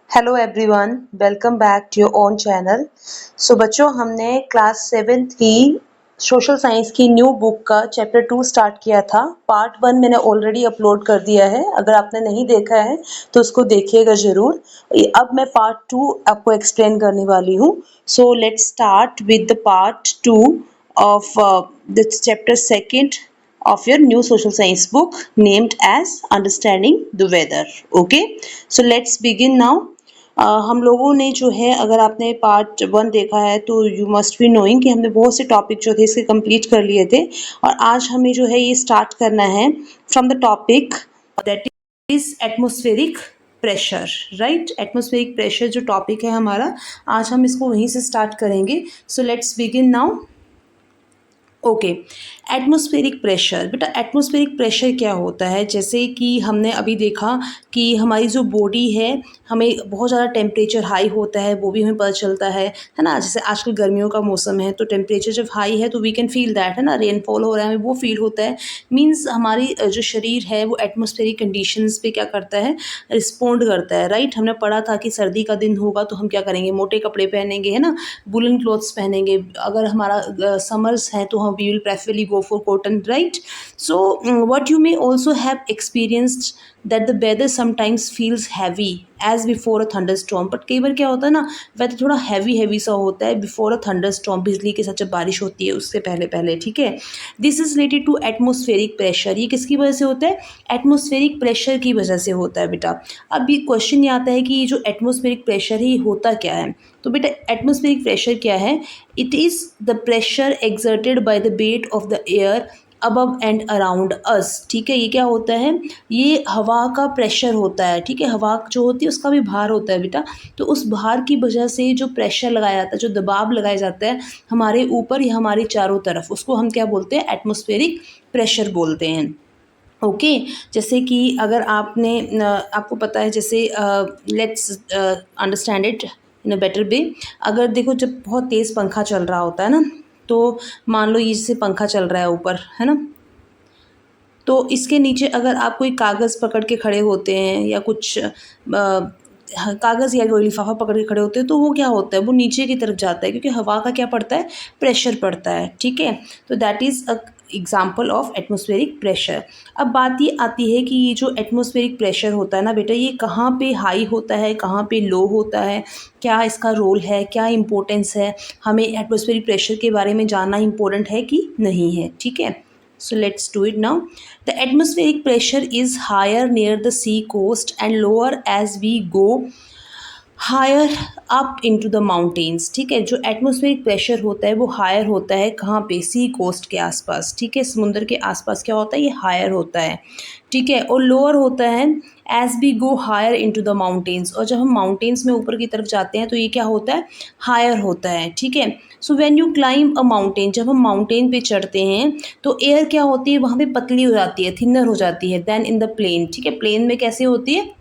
Hello everyone, welcome back to your own channel. So बच्चों, हमने class 7th की social science की new book का चैप्टर 2 स्टार्ट किया था। पार्ट 1 मैंने ऑलरेडी अपलोड कर दिया है। अगर आपने नहीं देखा है तो उसको देखिएगा ज़रूर। अब मैं पार्ट 2 आपको एक्सप्लेन करने वाली हूँ। So let's start with the part 2 of the chapter 2 of your new social science book named as Understanding the Weather. Okay, so let's begin now. हम लोगों ने जो है, अगर आपने पार्ट 1 देखा है तो यू मस्ट बी नोइंग कि हमने बहुत से टॉपिक जो थे इसके कंप्लीट कर लिए थे। और आज हमें जो है ये स्टार्ट करना है from the topic that is atmospheric pressure. Right, atmospheric pressure जो टॉपिक है हमारा, आज हम इसको वहीं से स्टार्ट करेंगे। So let's begin now. Okay, atmospheric pressure. बेटा, एटमॉस्फेरिक प्रेशर क्या होता है? जैसे कि हमने अभी देखा कि हमारी जो बॉडी है, हमें बहुत ज़्यादा टेम्परेचर हाई होता है, वो भी हमें पता चलता है ना। जैसे आजकल गर्मियों का मौसम है तो टेम्परेचर जब हाई है तो वी कैन फील दैट, है ना। रेनफॉल हो रहा है, हमें वो फील होता है। मीन्स हमारी जो शरीर है वो एटमॉस्फेरिक कंडीशंस पे क्या करता है, रिस्पोंड करता है। राइट, हमने पढ़ा था कि सर्दी का दिन होगा तो हम क्या करेंगे, मोटे कपड़े पहनेंगे, है ना, वुलन क्लॉथ्स पहनेंगे। अगर हमारा समर्स है तो हम we will preferably go for cotton. Right, so what you may also have experienced that the weather sometimes feels heavy as before a thunderstorm। But कई बार क्या होता है ना, वेदर थोड़ा हैवी सा होता है बिफोर अ थंडरस्टॉर्म, बिजली के साथ जब बारिश होती है उससे पहले पहले। ठीक है, this is related to atmospheric pressure. ये किसकी वजह से होता है? एटमॉस्फेरिक प्रेशर की वजह से होता है बेटा। अब ये क्वेश्चन ये आता है कि ये जो एटमॉस्फेरिक प्रेशर है ये होता क्या है? तो बेटा, एटमॉस्फेरिक प्रेशर क्या है? It is the pressure exerted by the weight of the air above and around us. ठीक है, ये क्या होता है? ये हवा का प्रेशर होता है। ठीक है, हवा जो होती है उसका भी भार होता है बेटा। तो उस भार की वजह से जो प्रेशर लगाया जाता है, जो दबाव लगाया जाता है हमारे ऊपर या हमारे चारों तरफ, उसको हम क्या बोलते हैं? एटमॉस्फेरिक प्रेशर बोलते हैं। ओके, जैसे कि अगर आपको पता है, जैसे let's understand it in a better way. अगर देखो, जब बहुत तेज़ पंखा चल रहा होता है ना, तो मान लो ये जैसे पंखा चल रहा है ऊपर, है ना, तो इसके नीचे अगर आप कोई कागज़ पकड़ के खड़े होते हैं या कुछ कागज़ या कोई लिफाफा पकड़ के खड़े होते हैं, तो वो क्या होता है, वो नीचे की तरफ जाता है क्योंकि हवा का क्या पड़ता है? प्रेशर पड़ता है। ठीक है, तो that is a example of atmospheric pressure. अब बात ये आती है कि ये जो एटमॉस्फेरिक प्रेशर होता है ना बेटा, ये कहाँ पे हाई होता है, कहाँ पे लो होता है, क्या इसका रोल है, क्या इम्पोर्टेंस है, हमें एटमॉस्फेरिक प्रेशर के बारे में जानना इम्पोर्टेंट है कि नहीं है। ठीक है, so let's do it now. The atmospheric pressure is higher near the sea coast and lower as we go higher up into the mountains. ठीक है, जो एटमॉस्फेरिक प्रेशर होता है वो हायर होता है कहाँ पे? सी कोस्ट के आसपास। ठीक है, समुद्र के आसपास क्या होता है? ये हायर होता है। ठीक है, और लोअर होता है as we go higher into the mountains. और जब हम माउंटेन्स में ऊपर की तरफ जाते हैं तो ये क्या होता है? हायर होता है। ठीक है, so when you climb a mountain, जब हम माउंटेन पे चढ़ते हैं तो एयर क्या होती है वहाँ पे? पतली हो जाती है, थिनर हो जाती है देन इन द प्लेन। ठीक है, प्लेन में कैसे होती है?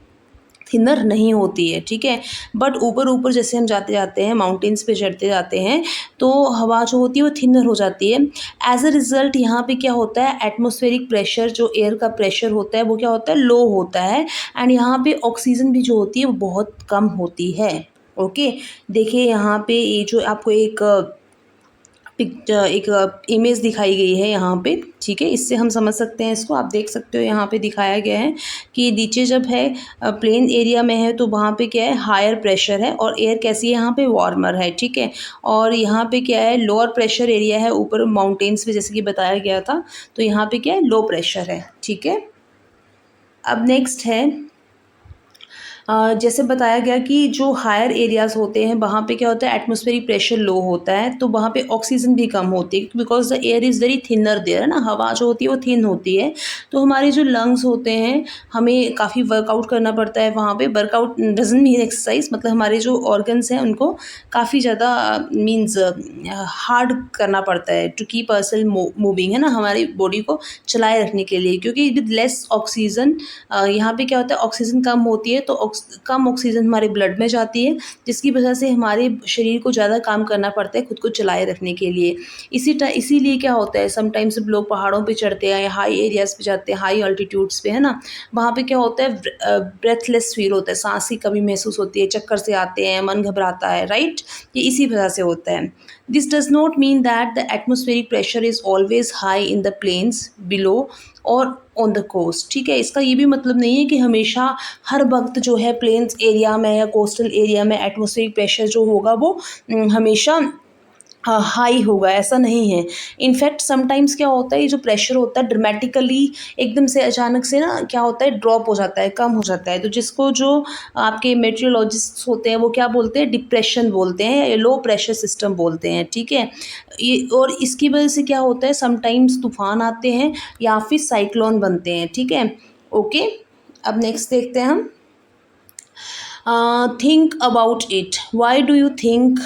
थिनर नहीं होती है। ठीक है, बट ऊपर ऊपर जैसे हम जाते जाते हैं, माउंटेन्स पे चढ़ते जाते हैं, तो हवा जो होती है वो थिनर हो जाती है। एज अ रिज़ल्ट यहाँ पे क्या होता है? एटमॉस्फेरिक प्रेशर, जो एयर का प्रेशर होता है वो क्या होता है? लो होता है। एंड यहाँ पे ऑक्सीजन भी जो होती है वो बहुत कम होती है। ओके, देखिए यहाँ पे ये जो आपको एक इमेज दिखाई गई है यहाँ पे। ठीक है, इससे हम समझ सकते हैं इसको। आप देख सकते हो यहाँ पे दिखाया गया है कि नीचे जब है प्लेन एरिया में है तो वहाँ पे क्या है? हायर प्रेशर है और एयर कैसी है? यहाँ पे वार्मर है। ठीक है, और यहाँ पे क्या है? लोअर प्रेशर एरिया है ऊपर माउंटेन्स पे, जैसे कि बताया गया था। तो यहाँ पे क्या है? लो प्रेशर है। ठीक है, अब नेक्स्ट है जैसे बताया गया कि जो हायर एरियाज़ होते हैं वहाँ पे क्या होता है? एटमॉस्फेरिक प्रेशर लो होता है, तो वहाँ पे ऑक्सीजन भी कम होती है because the air is very thinner there, है ना। हवा जो होती है वो थिन होती है, तो हमारे जो लंग्स होते हैं हमें काफ़ी वर्कआउट करना पड़ता है वहाँ पे। वर्कआउट डजंट मीन एक्सरसाइज, मतलब हमारे जो ऑर्गन्स हैं उनको काफ़ी ज़्यादा मीन्स हार्ड करना पड़ता है टू कीप अवरसेल्फ मूविंग, है ना, हमारी बॉडी को चलाए रखने के लिए। क्योंकि विद लेस ऑक्सीजन यहाँ पे क्या होता है? ऑक्सीजन कम होती है, तो कम ऑक्सीजन हमारे ब्लड में जाती है, जिसकी वजह से हमारे शरीर को ज़्यादा काम करना पड़ता है खुद को चलाए रखने के लिए। इसीलिए क्या होता है, समटाइम्स लोग पहाड़ों पे चढ़ते हैं या हाई एरियाज़ पे जाते हैं, हाई अल्टीट्यूड्स पे, है ना? वहाँ पे क्या होता है, ब्रेथलेस फील होता है, सांस की कमी महसूस होती है, चक्कर से आते हैं, मन घबराता है, राइट? ये इसी वजह से होता है। This does not mean that the atmospheric pressure is always high in the plains below और ऑन द कोस्ट, ठीक है? इसका ये भी मतलब नहीं है कि हमेशा हर वक्त जो है प्लेन्स एरिया में या कोस्टल एरिया में एटमॉस्फेरिक प्रेशर जो होगा वो हमेशा हाई होगा, ऐसा नहीं है। इनफैक्ट समटाइम्स क्या होता है, ये जो प्रेशर होता है ड्रामेटिकली एकदम से अचानक से ना क्या होता है, ड्रॉप हो जाता है, कम हो जाता है। तो जिसको जो आपके मेट्रोलॉजिस्ट्स होते हैं वो क्या बोलते हैं, डिप्रेशन बोलते हैं या लो प्रेशर सिस्टम बोलते हैं, ठीक है? ये और इसकी वजह से क्या होता है, समटाइम्स तूफ़ान आते हैं या फिर साइक्लोन बनते हैं, ठीक है? ओके, अब नेक्स्ट देखते हैं हम। Think about it. Why do you think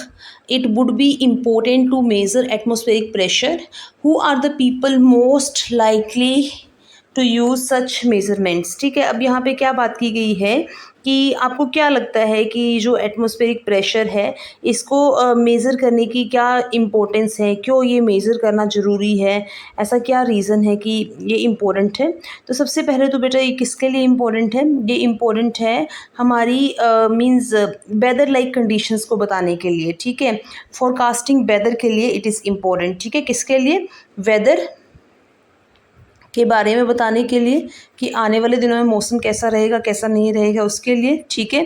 it would be important to measure atmospheric pressure? Who are the people most likely to use such measurements? ठीक है, अब यहाँ पे क्या बात की गई है कि आपको क्या लगता है कि जो एटमॉस्फेरिक प्रेशर है इसको मेज़र करने की क्या इम्पोर्टेंस है, क्यों ये मेज़र करना ज़रूरी है, ऐसा क्या रीज़न है कि ये इम्पोर्टेंट है? तो सबसे पहले तो बेटा ये किसके लिए इम्पोर्टेंट है, ये इम्पोर्टेंट है हमारी मीन्स वेदर लाइक कंडीशंस को बताने के लिए, ठीक है? फोरकास्टिंग वेदर के लिए इट इज़ इम्पोर्टेंट, ठीक है? किसके लिए, वेदर के बारे में बताने के लिए कि आने वाले दिनों में मौसम कैसा रहेगा कैसा नहीं रहेगा उसके लिए, ठीक है?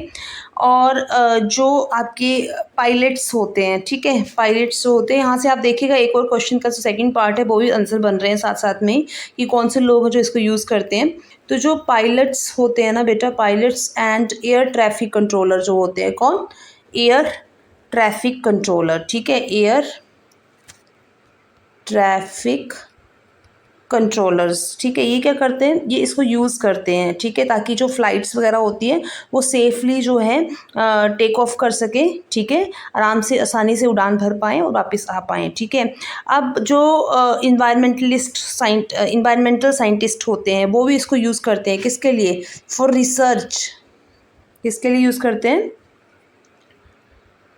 और जो आपके पायलट्स होते हैं, ठीक है, पायलट्स जो होते हैं, यहाँ से आप देखिएगा एक और क्वेश्चन का जो सेकंड पार्ट है वो भी आंसर बन रहे हैं साथ साथ में कि कौन से लोग हैं जो इसको यूज़ करते हैं। तो जो पायलट्स होते हैं ना बेटा, pilots and air traffic controller जो होते हैं, कौन, एयर ट्रैफिक कंट्रोलर, ठीक है, एयर ट्रैफिक कंट्रोलर्स, ठीक है, ये क्या करते हैं, ये इसको यूज़ करते हैं, ठीक है, ताकि जो फ़्लाइट्स वगैरह होती है वो सेफ़ली जो है टेक ऑफ कर सके, ठीक है, आराम से आसानी से उड़ान भर पाएँ और वापस आ पाएँ, ठीक है? अब जो इन्वायरमेंटल साइंटिस्ट होते हैं वो भी इसको यूज़ करते हैं, किसके लिए, फॉर रिसर्च, किसके लिए यूज़ करते हैं,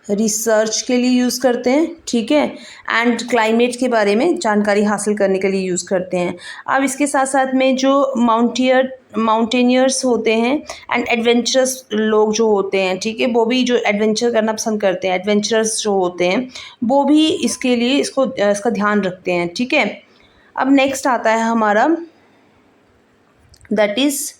रिसर्च के लिए यूज़ करते हैं, ठीक है, एंड क्लाइमेट के बारे में जानकारी हासिल करने के लिए यूज़ करते हैं। अब इसके साथ साथ में जो माउंटेनियर्स होते हैं एंड एडवेंचरस लोग जो होते हैं, ठीक है, वो भी जो एडवेंचर करना पसंद करते हैं, एडवेंचरस जो होते हैं वो भी इसके लिए इसका ध्यान रखते हैं, ठीक है? अब नेक्स्ट आता है हमारा, दैट इज़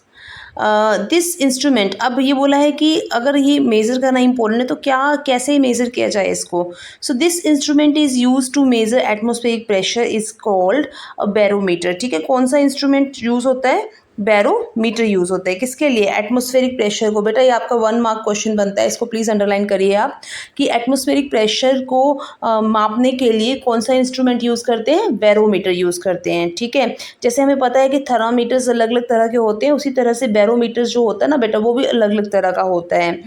दिस इंस्ट्रूमेंट। अब ये बोला है कि अगर ये मेज़र करना इम्पोर्टेंट है तो क्या कैसे मेज़र किया जाए इसको। So this instrument is use to measure atmospheric pressure is called a barometer, ठीक है? कौन सा इंस्ट्रूमेंट यूज़ होता है, बैरोमीटर यूज़ होता है, किसके लिए, एटमॉस्फेरिक प्रेशर को। बेटा ये आपका 1 मार्क क्वेश्चन बनता है, इसको प्लीज़ अंडरलाइन करिए आप कि एटमॉस्फेरिक प्रेशर को मापने के लिए कौन सा इंस्ट्रूमेंट यूज़ करते हैं, बैरोमीटर यूज़ करते हैं, ठीक है? जैसे हमें पता है कि थर्मामीटर्स अलग अलग तरह के होते हैं, उसी तरह से बैरोमीटर्स जो होता है ना बेटा वो भी अलग अलग तरह का होता है।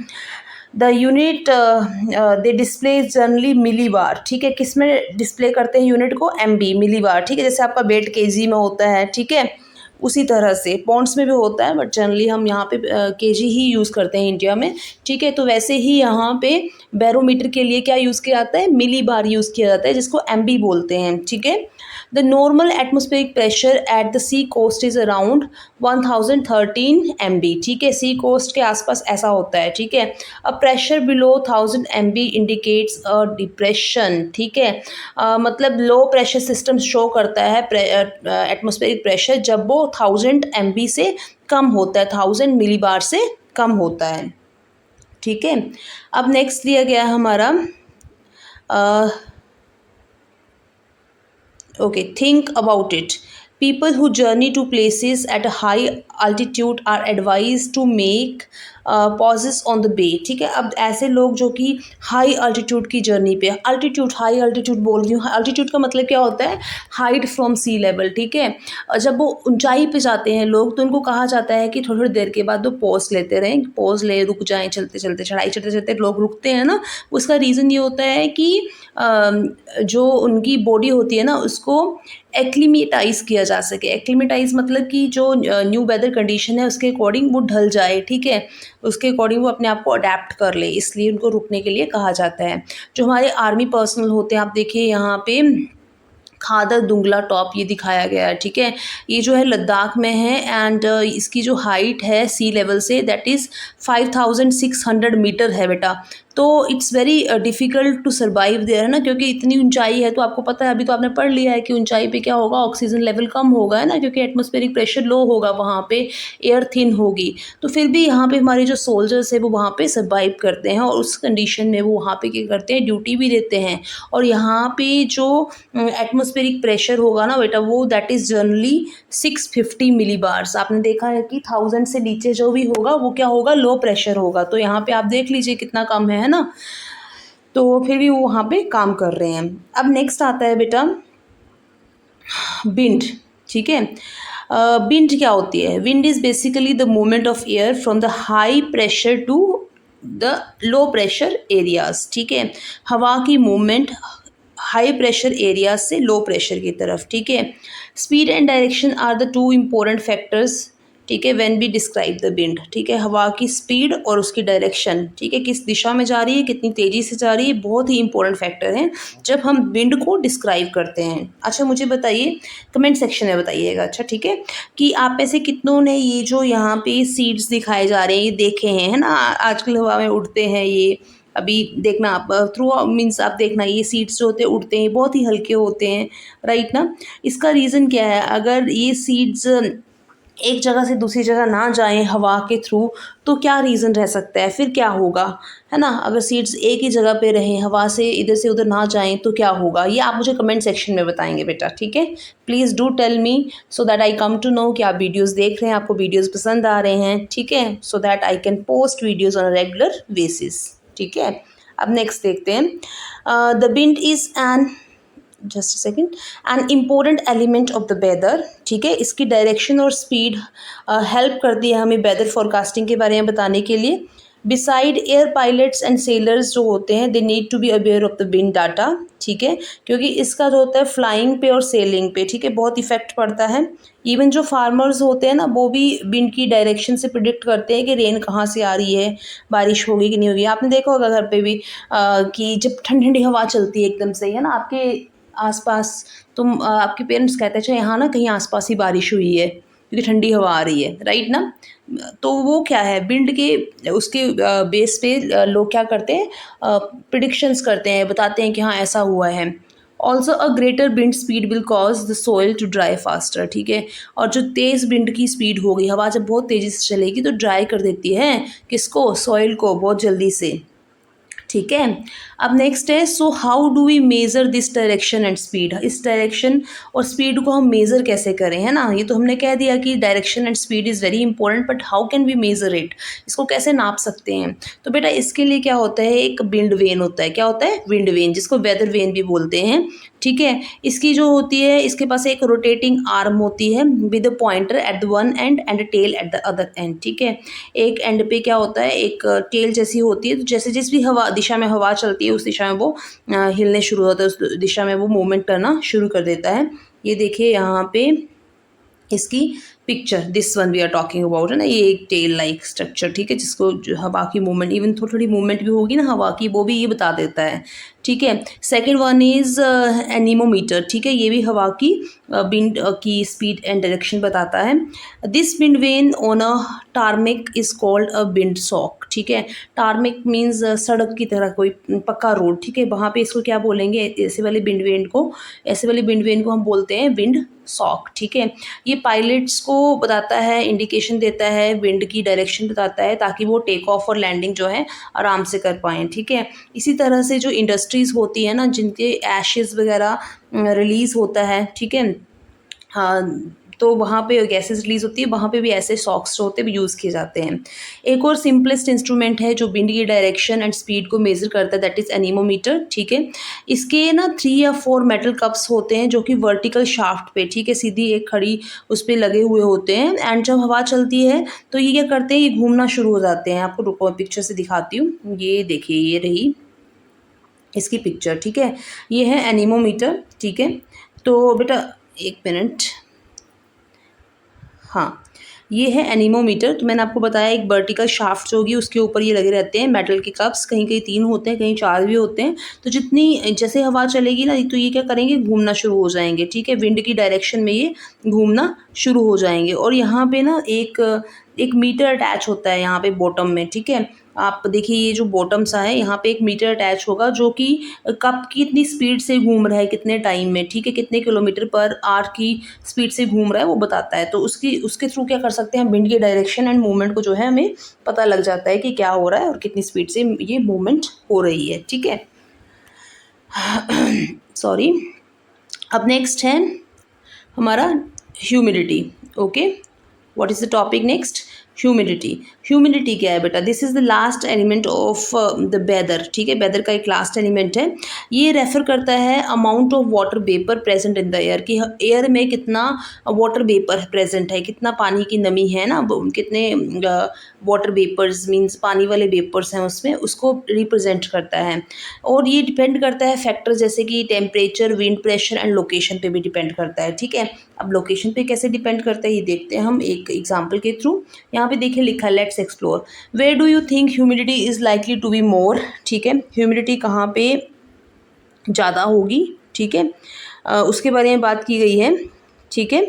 The unit they display generally millibar, ठीक है, किस में डिस्प्ले करते हैं यूनिट को, MB, मिलीबार, ठीक है? जैसे आपका वेट केजी में होता है, ठीक है, उसी तरह से पॉन्ड्स में भी होता है बट जनरली हम यहाँ पे केजी ही यूज़ करते हैं इंडिया में, ठीक है? तो वैसे ही यहाँ पे बैरोमीटर के लिए क्या यूज़ किया जाता है, मिलीबार यूज़ किया जाता है जिसको MB बोलते हैं, ठीक है? The normal atmospheric pressure at the sea coast is around 1013 MB, ठीक है, सी कोस्ट के आसपास ऐसा होता है, ठीक है? A pressure below 1000 MB indicates a depression, ठीक है? मतलब लो प्रेशर सिस्टम शो करता है एटमॉस्फेरिक प्रेशर जब वो 1000 MB से कम होता है, 1000 मिलीबार से कम होता है, ठीक है? अब नेक्स्ट दिया गया है हमारा okay, think about it. People who journey to places at a high altitude are advised to make pauses on the way, ठीक है? अब ऐसे लोग जो कि हाई अल्टीट्यूड की जर्नी पे, अल्टीट्यूड, हाई अल्टीट्यूड बोल रही हूँ, अल्टीट्यूड का मतलब क्या होता है, हाइट फ्रॉम सी लेवल, ठीक है? और जब वो ऊंचाई पे जाते हैं लोग तो उनको कहा जाता है कि थोड़ी थोड़ी देर के बाद वो पॉज लेते रहें, पॉज ले, रुक जाएं, चलते चलते चढ़ाई चढ़ते चढ़ते लोग रुकते हैं ना, उसका रीज़न ये होता है कि जो उनकी बॉडी होती है ना उसको एक्लिमेटाइज़ किया जा सके। एक्लिमेटाइज़ मतलब कि जो न्यू वेदर वेदर कंडीशन है उसके अकॉर्डिंग वो ढल जाए, ठीक है, उसके अकॉर्डिंग वो अपने आप को अडेप्ट कर ले, इसलिए उनको रुकने के लिए कहा जाता है। जो हमारे आर्मी पर्सनल होते हैं, आप देखिए यहाँ पे खादर दुंगला टॉप ये दिखाया गया है, ठीक है। ये जो है लद्दाख में है एंड इसकी जो हाइट है सी लेवल से दैट इज़ 5600 मीटर है बेटा। तो it's very difficult to survive there, है ना, क्योंकि इतनी ऊंचाई है। तो आपको पता है, अभी तो आपने पढ़ लिया है कि ऊंचाई पे क्या होगा, ऑक्सीजन लेवल कम होगा, है ना, क्योंकि एटमॉस्फेरिक प्रेशर लो होगा, वहाँ पे एयर थिन होगी। तो फिर भी यहाँ पे हमारे जो सोल्जर्स है वो वहाँ पे सर्वाइव करते हैं और उस कंडीशन में वो वहाँ पे क्या करते हैं, ड्यूटी भी देते हैं। और यहाँ पे जो एटमॉस्फेरिक प्रेशर होगा ना बेटा, वो दैट इज़ जनरली 650 मिलीबार्स। आपने देखा है कि 1000 से नीचे जो भी होगा वो क्या होगा, लो प्रेशर होगा। तो यहाँ पे आप देख लीजिए कितना कम है ना। तो फिर भी वो वहाँ पे काम कर रहे हैं। अब नेक्स्ट आता है बेटा विंड, ठीक है। विंड क्या होती है? Wind is basically the movement of air from the high pressure to the low pressure areas, ठीक है। हवा की मूवमेंट हाई प्रेशर एरिया से लो प्रेशर की तरफ, ठीक है। Speed and direction are the two important factors, ठीक है, when we describe the wind, ठीक है। हवा की स्पीड और उसकी डायरेक्शन, ठीक है, किस दिशा में जा रही है, कितनी तेज़ी से जा रही है, बहुत ही इंपॉर्टेंट फैक्टर हैं जब हम विंड को डिस्क्राइब करते हैं। अच्छा मुझे बताइए, कमेंट सेक्शन में बताइएगा, अच्छा ठीक है, कि आप में से कितनों ने ये जो यहाँ पे सीड्स दिखाए जा रहे हैं ये देखे हैं, है ना, आजकल हवा में उड़ते हैं ये। अभी देखना आप थ्रू मीन्स आप देखना ये सीड्स जो होते हैं उड़ते हैं, बहुत ही हल्के होते हैं, राइट ना। इसका रीज़न क्या है? अगर ये सीड्स एक जगह से दूसरी जगह ना जाएं हवा के थ्रू, तो क्या रीज़न रह सकता है, फिर क्या होगा, है ना। अगर सीड्स एक ही जगह पे रहें, हवा से इधर से उधर ना जाएं, तो क्या होगा, ये आप मुझे कमेंट सेक्शन में बताएंगे बेटा, ठीक है। Please do tell me so that I come to know कि आप वीडियोज़ देख रहे हैं, आपको वीडियोज़ पसंद आ रहे हैं, ठीक है, so that I can post videos on a regular basis, ठीक है। अब नेक्स्ट देखते हैं, the wind is an just second an important element of the weather, ठीक है। इसकी डायरेक्शन और स्पीड हेल्प करती है हमें वेदर फोरकास्टिंग के बारे में बताने के लिए। Beside air pilots and sailors जो होते हैं they need to be aware of the wind data, ठीक है, क्योंकि इसका जो होता है फ्लाइंग पे और सेलिंग पे, ठीक है, बहुत इफेक्ट पड़ता है। इवन जो फार्मर्स होते हैं ना वो भी विंड की डायरेक्शन से प्रिडिक्ट करते हैं कि रेन कहाँ से आ रही है, बारिश होगी कि नहीं होगी। आपने देखा होगा घर पे भी कि जब ठंडी ठंडी हवा चलती है एकदम से, है ना, आपके आसपास, तुम आपके पेरेंट्स कहते हैं अच्छा यहाँ ना कहीं आसपास ही बारिश हुई है क्योंकि ठंडी हवा आ रही है, राइट ना। तो वो क्या है, विंड के उसके बेस पे लोग क्या करते हैं, प्रिडिक्शंस करते हैं, बताते हैं कि हाँ ऐसा हुआ है। Also a greater wind speed will cause the soil to dry faster, ठीक है। और जो तेज़ विंड की स्पीड होगी, हवा जब बहुत तेज़ी से चलेगी तो ड्राई कर देती है किसको, सॉइल को, बहुत जल्दी से, ठीक है। अब नेक्स्ट है, so how do we measure this direction and speed, इस डायरेक्शन और स्पीड को हम मेज़र कैसे करें, है ना। ये तो हमने कह दिया कि direction and speed is very important, but how can we measure it, इसको कैसे नाप सकते हैं। तो बेटा इसके लिए क्या होता है, एक विंड वेन होता है, क्या होता है, विंड वेन, जिसको वेदर वेन भी बोलते हैं, ठीक है। इसकी जो होती है, इसके पास एक रोटेटिंग आर्म होती है with a pointer at the one end and a tail at the other end, ठीक है। एक एंड पे क्या होता है, एक टेल जैसी होती है, तो जैसे जिस भी हवा दिशा में हवा चलती है उस दिशा में वो हिलने शुरू होता है, उस दिशा में वो मूवमेंट करना शुरू कर देता है। ये देखिए यहाँ पे इसकी picture, this one we are talking about, है ना, ये एक टेल लाइक स्ट्रक्चर, ठीक है, जिसको जो हवा की मूवमेंट, इवन थोड़ी थोड़ी मूवमेंट भी होगी ना हवा की, वो भी ये बता देता है, ठीक है। सेकेंड वन इज़ एनीमोमीटर, ठीक है, ये भी हवा की विंड की स्पीड एंड डायरेक्शन बताता है। This wind vane on a tarmac is called a wind sock, ठीक है। टारमेक मीन्स सड़क की तरह कोई पक्का रोड, ठीक है, वहाँ पे इसको क्या बोलेंगे, ऐसे वाले विंड वेन को, ऐसे वाले विंड वेन को हम बोलते हैं विंड सॉक, ठीक है। ये पायलट्स को बताता है, इंडिकेशन देता है, विंड की डायरेक्शन बताता है, ताकि वो टेक ऑफ और लैंडिंग जो है आराम से कर पाएँ, ठीक है। इसी तरह से जो इंडस्ट्रीज़ होती है ना, जिनके एशेज़ वगैरह रिलीज़ होता है, ठीक है, हाँ, तो वहाँ पे गैसेस रिलीज़ होती है, वहाँ पे भी ऐसे सॉक्स जो होते हैं यूज़ किए जाते हैं। एक और सिंपलेस्ट इंस्ट्रूमेंट है जो विंड की डायरेक्शन एंड स्पीड को मेज़र करता है, दैट इज़ एनीमोमीटर, ठीक है। इसके ना 3 या 4 मेटल कप्स होते हैं जो कि वर्टिकल शाफ्ट पे, ठीक है, सीधी एक खड़ी उस पे लगे हुए होते हैं, एंड जब हवा चलती है तो ये क्या करते हैं, ये घूमना शुरू हो जाते हैं। आपको रुको पिक्चर से दिखाती हूँ, ये देखिए, ये रही इसकी पिक्चर, ठीक है, ये है एनीमोमीटर, ठीक है। तो बेटा एक मिनट, हाँ, ये है एनीमोमीटर। तो मैंने आपको बताया एक वर्टिकल शाफ्ट जो होगी उसके ऊपर ये लगे रहते हैं मेटल के कप्स, कहीं कहीं 3 होते हैं, कहीं 4 भी होते हैं। तो जितनी जैसे हवा चलेगी ना तो ये क्या करेंगे, घूमना शुरू हो जाएंगे, ठीक है, विंड की डायरेक्शन में ये घूमना शुरू हो जाएंगे। और यहाँ पे ना एक मीटर अटैच होता है यहाँ पे बॉटम में, ठीक है। आप देखिए ये जो बॉटम सा है यहाँ पे एक मीटर अटैच होगा जो कि कप कितनी स्पीड से घूम रहा है कितने टाइम में, ठीक है, कितने किलोमीटर पर आवर की स्पीड से घूम रहा है वो बताता है। तो उसके थ्रू क्या कर सकते हैं हम, विंड की डायरेक्शन एंड मूवमेंट को जो है हमें पता लग जाता है कि क्या हो रहा है और कितनी स्पीड से ये मूवमेंट हो रही है, ठीक है। सॉरी। अब नेक्स्ट है हमारा humidity. Okay, what is the topic next? Humidity. Humidity क्या है बेटा? This is the last element of the weather, ठीक है, वेदर का एक लास्ट एलिमेंट है। ये रेफर करता है amount of water vapour present in the air, कि एयर में कितना वाटर वेपर प्रेजेंट है, कितना पानी की नमी है ना, कितने वाटर वेपर्स मीन्स पानी वाले वेपर्स हैं उसमें, उसको रिप्रेजेंट करता है। और ये डिपेंड करता है फैक्टर जैसे कि temperature, wind pressure and location पे भी डिपेंड करता है, ठीक है। अब लोकेशन पे कैसे डिपेंड करता है ये देखते हैं हम एक एग्जांपल के थ्रू। यहाँ पे देखिए लिखा है let's explore. Where do you think humidity is likely to be more, ठीक है, ह्यूमिडिटी कहाँ पे ज़्यादा होगी, ठीक है, उसके बारे में बात की गई है, ठीक है।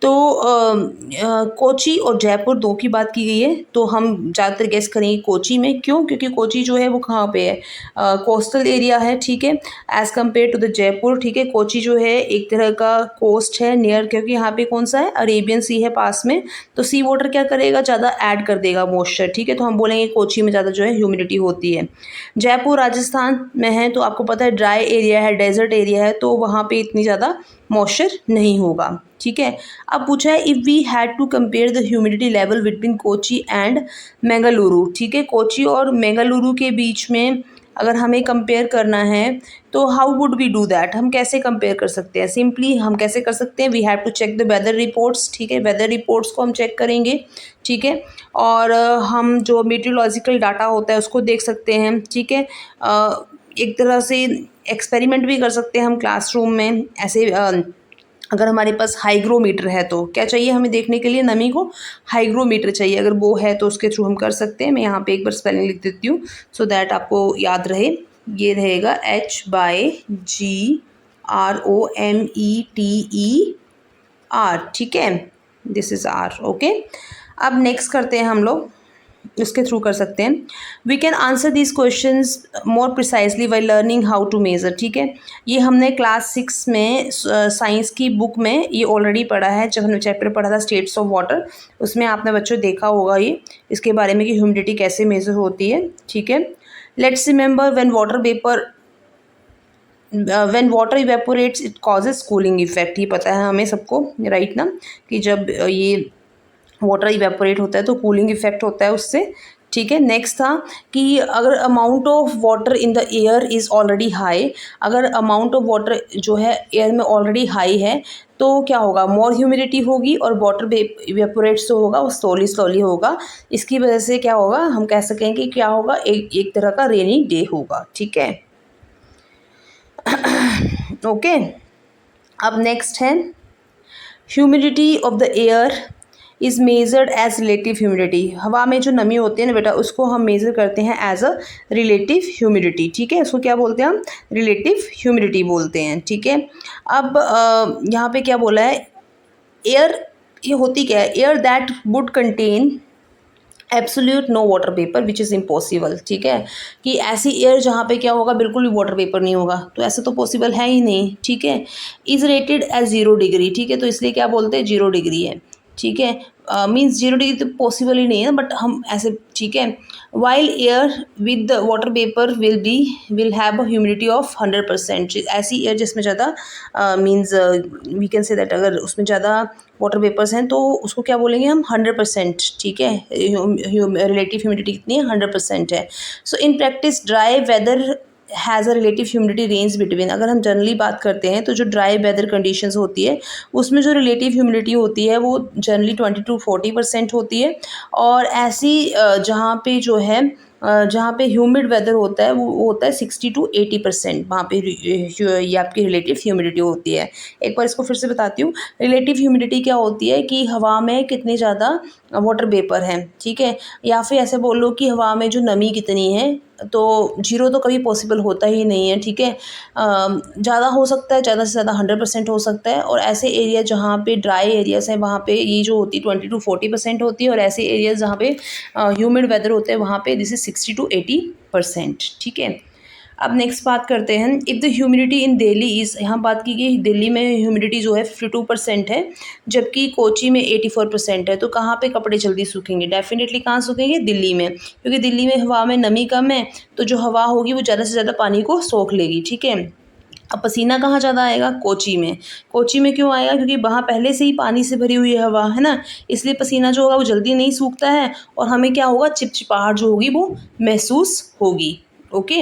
तो कोची और जयपुर दो की बात की गई है, तो हम ज़्यादातर गेस करेंगे कोची में। क्यों? क्योंकि कोची जो है वो कहाँ पे है, कोस्टल एरिया है, ठीक है, as compare to the Jaipur, ठीक है। कोची जो है एक तरह का कोस्ट है नियर, क्योंकि यहाँ पे कौन सा है, अरेबियन सी है पास में, तो सी वाटर क्या करेगा, ज़्यादा ऐड कर देगा मॉइस्चर, ठीक है। तो हम बोलेंगे कोची में ज़्यादा जो है ह्यूमिडिटी होती है। जयपुर राजस्थान में है तो आपको पता है ड्राई एरिया है, डेजर्ट एरिया है, तो वहाँ पे इतनी ज़्यादा मॉइस्चर नहीं होगा, ठीक है। अब पूछा है if we had to compare the humidity level between Kochi and Bengaluru, ठीक है, कोची और बेंगलुरु के बीच में अगर हमें कंपेयर करना है तो how would we do that, हम कैसे कंपेयर कर सकते हैं? सिंपली हम कैसे कर सकते हैं, we have to check the weather reports, ठीक है, वेदर रिपोर्ट्स को हम चेक करेंगे, ठीक है। और हम जो मीटीरोलॉजिकल डाटा होता है उसको देख सकते हैं, ठीक है। एक तरह से एक्सपेरिमेंट भी कर सकते हैं हम क्लासरूम में ऐसे। अगर हमारे पास हाइग्रोमीटर है तो क्या चाहिए हमें देखने के लिए नमी को, हाइग्रोमीटर चाहिए, अगर वो है तो उसके थ्रू हम कर सकते हैं। मैं यहाँ पे एक बार स्पेलिंग लिख देती हूँ सो दैट आपको याद रहे। ये रहेगा HGROMETER, ठीक है, दिस इज़ R, ओके। अब नेक्स्ट करते हैं हम लोग, इसके थ्रू कर सकते हैं। We can answer this questions more precisely by learning how to measure, ठीक है। ये हमने क्लास 6 में साइंस की बुक में ये ऑलरेडी पढ़ा है, जब हमने चैप्टर पढ़ा था स्टेट्स ऑफ वाटर, उसमें आपने बच्चों देखा होगा ये इसके बारे में कि ह्यूमिडिटी कैसे मेज़र होती है, ठीक है। Let's remember when water evaporates it causes cooling effect, ये पता है हमें सबको, राइट ना, कि जब ये वाटर इवेपोरेट होता है तो कूलिंग इफेक्ट होता है उससे, ठीक है। नेक्स्ट था कि अगर amount of water in the air is already high, अगर अमाउंट ऑफ वाटर जो है एयर में ऑलरेडी हाई है तो क्या होगा, मोर ह्यूमिडिटी होगी और वाटर इवेपोरेट्स जो होगा वो स्लोली होगा। इसकी वजह से क्या होगा, हम कह सकें कि क्या होगा, एक तरह का रेनी डे होगा, ठीक है। ओके, अब नेक्स्ट है humidity of the air is measured as relative humidity. हवा में जो नमी होती है ना बेटा उसको हम मेज़र करते हैं एज अ रिलेटिव ह्यूमिडिटी, ठीक है, उसको क्या बोलते हैं हम, रिलेटिव ह्यूमिडिटी बोलते हैं, ठीक है। अब यहाँ पे क्या बोला है, एयर, ये होती क्या है, air that would contain absolute no water vapour which is impossible, ठीक है, कि ऐसी एयर जहाँ पे क्या होगा, बिल्कुल भी वाटर वेपर नहीं होगा, तो ऐसे तो पॉसिबल है ही नहीं, ठीक है। इज़ रेटेड एज 0 डिग्री, ठीक है, तो इसलिए क्या बोलते हैं 0 डिग्री है, ठीक है, मीन्स 0 डिग्री तो पॉसिबल ही नहीं है, बट हम ऐसे, ठीक है। While air with the water vapour will have a humidity of 100%, ऐसी एयर जिसमें ज़्यादा means we can say that अगर उसमें ज़्यादा वाटर वेपर्स हैं तो उसको क्या बोलेंगे हम, 100%, ठीक है। रिलेटिव ह्यूमिडिटी कितनी है, 100% है। So in practice dry weather has a relative humidity range between, अगर हम जनरली बात करते हैं तो जो ड्राई वेदर कंडीशंस होती है उसमें जो रिलेटिव ह्यूमिडिटी होती है वो जनरली 20 to 40% होती है। और ऐसी जहाँ पे जो है जहाँ पे ह्यूमिड वेदर होता है वो होता है 60 to 80%, वहाँ पे ये आपकी रिलेटिव ह्यूमिडिटी होती है। एक बार इसको फिर से बताती हूँ। रिलेटिव ह्यूमिडिटी क्या होती है कि हवा में कितनी ज़्यादा वाटर वेपर है, ठीक है, या फिर ऐसे बोलो कि हवा में जो नमी कितनी है। तो जीरो तो कभी पॉसिबल होता ही नहीं है, ठीक है। ज़्यादा हो सकता है, ज़्यादा से ज़्यादा 100% हो सकता है। और ऐसे एरिया जहाँ पे ड्राई एरियाज हैं वहाँ पे ये जो होती है 20 to 40% होती है, और ऐसे एरियाज जहाँ पे ह्यूमिड वेदर होते हैं वहाँ पे दिस इज 60 to 80%, ठीक है। अब नेक्स्ट बात करते हैं, if the humidity in Delhi is, यहाँ बात की गई दिल्ली में ह्यूमिडिटी जो है 52% है, जबकि कोची में 84% है। तो कहाँ पे कपड़े जल्दी सूखेंगे? डेफिनेटली कहाँ सूखेंगे? दिल्ली में, क्योंकि दिल्ली में हवा में नमी कम है, तो जो हवा होगी वो ज़्यादा से ज़्यादा पानी को सोख लेगी, ठीक है। अब पसीना कहाँ ज़्यादा आएगा? कोची में। कोची में क्यों आएगा? क्योंकि वहाँ पहले से ही पानी से भरी हुई हवा है ना, इसलिए पसीना जो होगा वो जल्दी नहीं सूखता है, और हमें क्या होगा? चिपचिपाहट जो होगी वो महसूस होगी। ओके।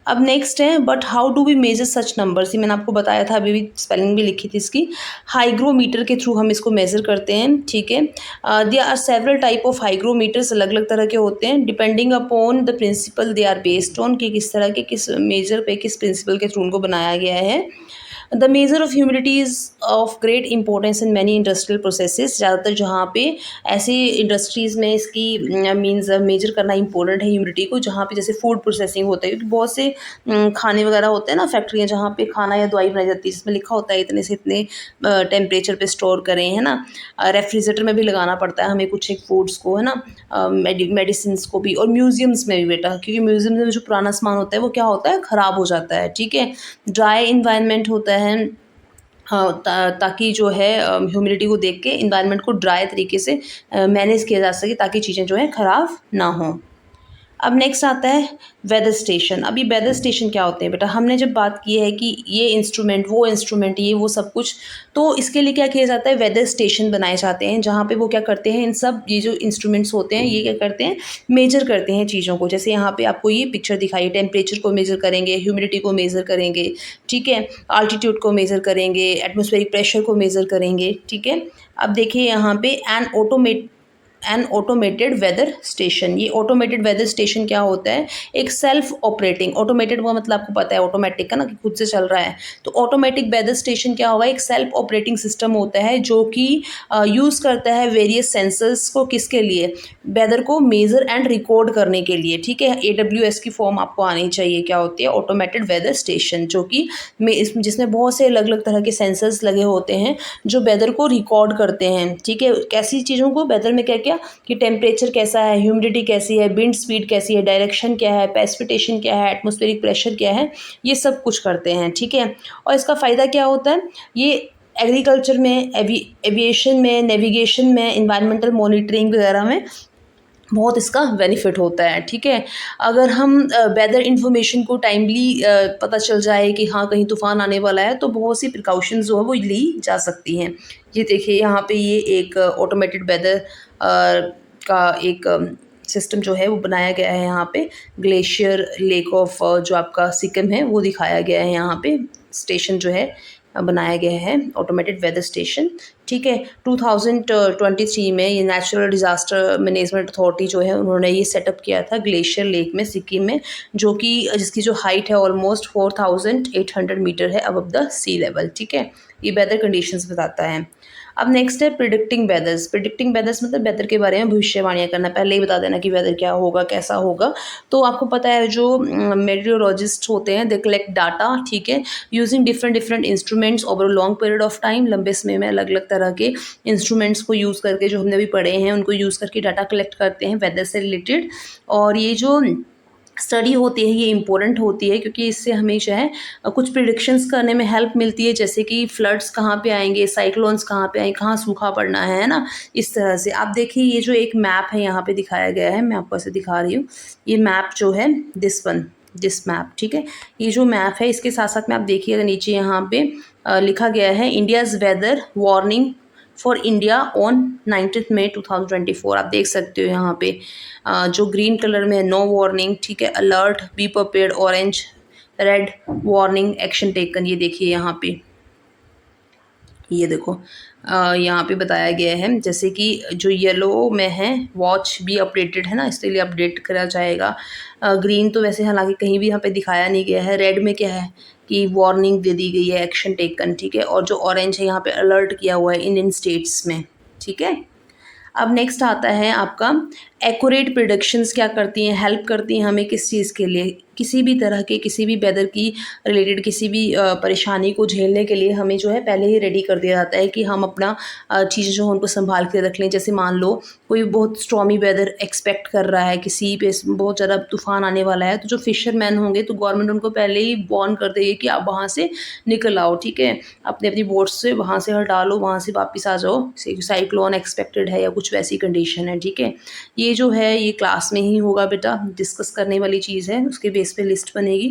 अब नेक्स्ट है, but how do we measure such numbers? ये मैंने आपको बताया था, अभी भी स्पेलिंग भी लिखी थी इसकी। हाइग्रोमीटर के थ्रू हम इसको मेज़र करते हैं, ठीक है। There are several type of hygrometers, अलग अलग तरह के होते हैं, depending upon the principle they are based on, कि किस तरह के किस मेजर पे किस प्रिंसिपल के थ्रू उनको बनाया गया है। The measure of humidity is of great importance in many industrial processes. ज़्यादातर जहाँ पे ऐसी इंडस्ट्रीज़ में इसकी मीन्स मेजर करना इंपॉर्टेंट है ह्यूमिडिटी को, जहाँ पे जैसे फूड प्रोसेसिंग होता है, क्योंकि बहुत से खाने वगैरह होते हैं ना, फैक्ट्रियाँ जहाँ पे खाना या दवाई बनाई जाती है, जिसमें लिखा होता है इतने से इतने टेम्परेचर पे स्टोर करें, है ना। रेफ्रिजरेटर में भी लगाना पड़ता है हमें कुछ एक फूड्स को, है ना, मेडिसिन को भी, और म्यूजियम्स में भी बेटा, क्योंकि म्यूजियम में जो पुराना सामान होता है वो क्या होता है? ख़राब हो जाता है, ठीक है। ड्राई इन्वायरमेंट होता है, हाँ, ताकि जो है ह्यूमिडिटी को देख के इन्वायरमेंट को ड्राई तरीके से मैनेज किया जा सके, ताकि चीज़ें जो है ख़राब ना हों। अब नेक्स्ट आता है वेदर स्टेशन। अब ये वेदर स्टेशन क्या होते हैं बेटा? हमने जब बात की है कि ये इंस्ट्रूमेंट ये वो सब कुछ, तो इसके लिए क्या किया जाता है? वेदर स्टेशन बनाए जाते हैं, जहाँ पे वो क्या करते हैं, इन सब ये जो इंस्ट्रूमेंट्स होते हैं ये क्या करते हैं? मेजर करते हैं चीज़ों को। जैसे यहाँ पे आपको ये पिक्चर दिखाई, टेम्परेचर को मेजर करेंगे, ह्यूमिडिटी को मेजर करेंगे, ठीक है, अल्टीट्यूड को मेजर करेंगे, एटमॉस्फेरिक प्रेशर को मेजर करेंगे, ठीक है। अब देखिए यहाँ पे एन ऑटोमेटेड वेदर स्टेशन। ये ऑटोमेटेड वेदर स्टेशन क्या होता है? एक सेल्फ ऑपरेटिंग, ऑटोमेटेड का मतलब आपको पता है ऑटोमेटिक का ना, कि खुद से चल रहा है। तो ऑटोमेटिक वेदर स्टेशन क्या होगा? एक सेल्फ ऑपरेटिंग सिस्टम होता है जो कि यूज़ करता है वेरियस सेंसर्स को, किसके लिए? वेदर को मेजर एंड रिकॉर्ड करने के लिए, ठीक है। AWS की फॉर्म आपको आनी चाहिए। क्या होती है? ऑटोमेटेड वेदर स्टेशन, जो कि जिसमें बहुत से अलग अलग तरह के सेंसर्स लगे होते हैं जो वेदर को रिकॉर्ड करते हैं, ठीक है। कैसी चीज़ों को? वेदर में क्या क्या, कि टेम्परेचर कैसा है, ह्यूमिडिटी कैसी है, विंड स्पीड कैसी है, डायरेक्शन क्या है, प्रेसिपिटेशन क्या है, एटमॉस्फेरिक प्रेशर क्या है, ये सब कुछ करते हैं, ठीक है। और इसका फ़ायदा क्या होता है? ये एग्रीकल्चर में, एविएशन में, नेविगेशन में, इन्वायरमेंटल मॉनिटरिंग वगैरह में बहुत इसका बेनिफिट होता है, ठीक है। अगर हम वेदर इन्फॉर्मेशन को टाइमली पता चल जाए कि हाँ कहीं तूफ़ान आने वाला है, तो बहुत सी प्रिकॉशंस जो है वो ली जा सकती हैं। ये देखिए यहाँ पे ये एक ऑटोमेटेड वेदर का एक सिस्टम जो है वो बनाया गया है। यहाँ पे ग्लेशियर लेक ऑफ जो आपका सिक्किम है वो दिखाया गया है। यहाँ पे स्टेशन जो है बनाया गया है, ऑटोमेटेड वेदर स्टेशन, ठीक है। 2023 में ये नेचुरल डिज़ास्टर मैनेजमेंट अथॉरिटी जो है उन्होंने ये सेटअप किया था ग्लेशियर लेक में, सिक्किम में, जो कि जिसकी जो हाइट है ऑलमोस्ट 4800 मीटर है अबव द सी लेवल, ठीक है। ये वेदर कंडीशंस बताता है। अब नेक्स्ट है प्रिडिक्टिंग वेदर्स। प्रिडिक्टिंग वेदर्स मतलब वेदर के बारे में भविष्यवाणियाँ करना, पहले ही बता देना कि वेदर क्या होगा, कैसा होगा। तो आपको पता है जो मेटेरोलॉजिस्ट होते हैं, दे कलेक्ट डाटा, ठीक है, using different different instruments over a long period of time. लंबे समय में अलग अलग तरह के इंस्ट्रूमेंट्स को यूज़ करके, जो हमने भी पढ़े हैं, उनको यूज़ करके डाटा कलेक्ट करते हैं वेदर से रिलेटेड। और ये जो स्टडी होती है ये इम्पोर्टेंट होती है, क्योंकि इससे हमें जो है कुछ प्रिडिक्शंस करने में हेल्प मिलती है, जैसे कि फ्लड्स कहाँ पे आएंगे, साइक्लोन्स कहाँ पे आएंगे, कहाँ सूखा पड़ना है ना, इस तरह से। आप देखिए ये जो एक मैप है यहाँ पे दिखाया गया है, मैं आपको ऐसे दिखा रही हूँ। ये मैप जो है दिस मैप, ठीक है। ये जो मैप है इसके साथ साथ में आप देखिएगा नीचे यहाँ पे लिखा गया है India's weather warning for India on 19 May 2024। आप देख सकते हो यहाँ पे जो ग्रीन कलर में है नो वार्निंग, ठीक है, alert, be prepared, orange, red warning, action taken. ये देखिए यहाँ पे ये देखो यहाँ पे बताया गया है जैसे कि जो येलो में है वॉच भी अपडेटेड है ना, इसके लिए अपडेट करा जाएगा। ग्रीन तो वैसे हालांकि कहीं भी यहाँ पे दिखाया नहीं गया है। रेड में क्या है कि वार्निंग दे दी गई है, एक्शन टेकन, ठीक है। और जो ऑरेंज है यहाँ पे अलर्ट किया हुआ है इंडियन स्टेट्स में, ठीक है। अब नेक्स्ट आता है आपका एक्यूरेट प्रिडिक्शंस क्या करती हैं, हेल्प करती हैं हमें किस चीज़ के लिए, किसी भी तरह के किसी भी वेदर की रिलेटेड किसी भी परेशानी को झेलने के लिए हमें जो है पहले ही रेडी कर दिया जाता है कि हम अपना चीज़ें जो हैं उनको संभाल के रख लें। जैसे मान लो कोई बहुत स्टॉर्मी वेदर एक्सपेक्ट कर रहा है, किसी पे बहुत ज़्यादा तूफान आने वाला है, तो जो फिशरमैन होंगे तो गवर्नमेंट उनको पहले ही वार्न कर देगी कि आप वहाँ से निकल आओ, ठीक है। अपनी अपनी बोट्स से वहाँ से हटा लो, वहाँ से वापस आ जाओ, साइक्लोन एक्सपेक्टेड है या कुछ वैसी कंडीशन है, ठीक है। ये जो है ये क्लास में ही होगा बेटा, डिस्कस करने वाली चीज़ है, उसके बेस पे लिस्ट बनेगी।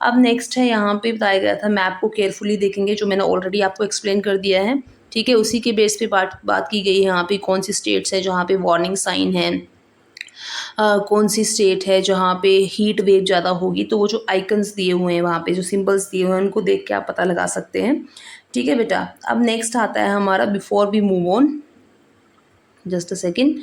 अब नेक्स्ट है यहाँ पे बताया गया था मैप को केयरफुली देखेंगे, जो मैंने ऑलरेडी आपको एक्सप्लेन कर दिया है, ठीक है। उसी के बेस पे बात की गई है यहाँ पे कौन सी स्टेट्स है जहाँ पे वार्निंग साइन है, कौन सी स्टेट है जहाँ पे हीट वेव ज़्यादा होगी। तो वो जो आइकन्स दिए हुए हैं वहाँ पे जो सिंबल्स दिए हुए हैं उनको देख के आप पता लगा सकते हैं, ठीक है बेटा। अब नेक्स्ट आता है हमारा before we move on, just a second.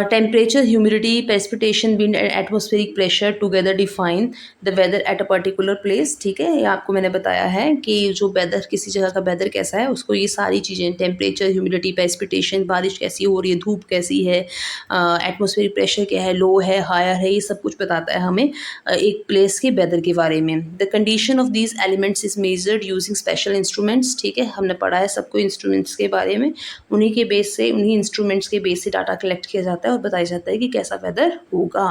Temperature, humidity, precipitation, wind and atmospheric pressure together define the weather at a particular place, ठीक है। ये आपको मैंने बताया है कि जो वेदर किसी जगह का वेदर कैसा है उसको ये सारी चीज़ें टेम्परेचर, ह्यूमिडिटी, प्रेसिपिटेशन, बारिश कैसी हो रही है, धूप कैसी है, एटमॉस्फेरिक प्रेशर क्या है, लो है, हायर है, ये सब कुछ बताता है हमें एक प्लेस के वेदर के बारे में। The condition of these elements is measured using special instruments, ठीक है। हमने पढ़ा है सबको इंस्ट्रूमेंट्स के बारे में, उन्हीं के बेस से उन्हीं इंस्ट्रूमेंट्स के बेस से डाटा कलेक्ट किया जाता है और बताया जाता है कि कैसा वेदर होगा,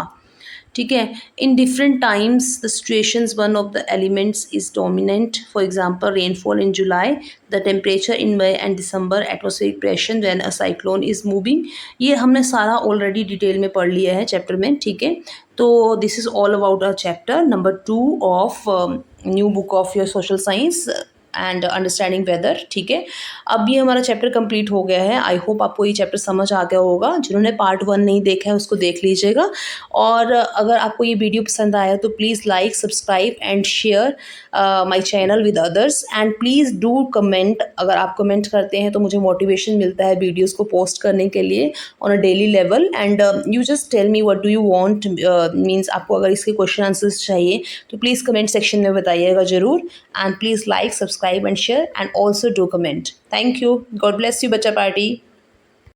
ठीक है। In different times the situations one of the elements is dominant, for example rainfall in July, the temperature in May and December, atmospheric pressure when a cyclone is moving. ये हमने सारा ऑलरेडी डिटेल में पढ़ लिया है chapter में, ठीक है। तो this is all about a chapter number 2 of new book of your social science and understanding weather, ठीक है। अब ये हमारा चैप्टर कंप्लीट हो गया है। आई होप आपको ये चैप्टर समझ आ गया होगा। जिन्होंने पार्ट 1 नहीं देखा है उसको देख लीजिएगा। और अगर आपको ये वीडियो पसंद आया तो please like, subscribe and share my channel with others and please do comment. अगर आप कमेंट करते हैं तो मुझे मोटिवेशन मिलता है वीडियोज़ को पोस्ट करने के लिए on a daily level. And you just tell me what do you want, means आपको अगर इसके क्वेश्चन आंसर्स चाहिए तो प्लीज़ कमेंट सेक्शन में बताइएगा ज़रूर। And please like, subscribe and share and also do comment. Thank you. God bless you बच्चा party.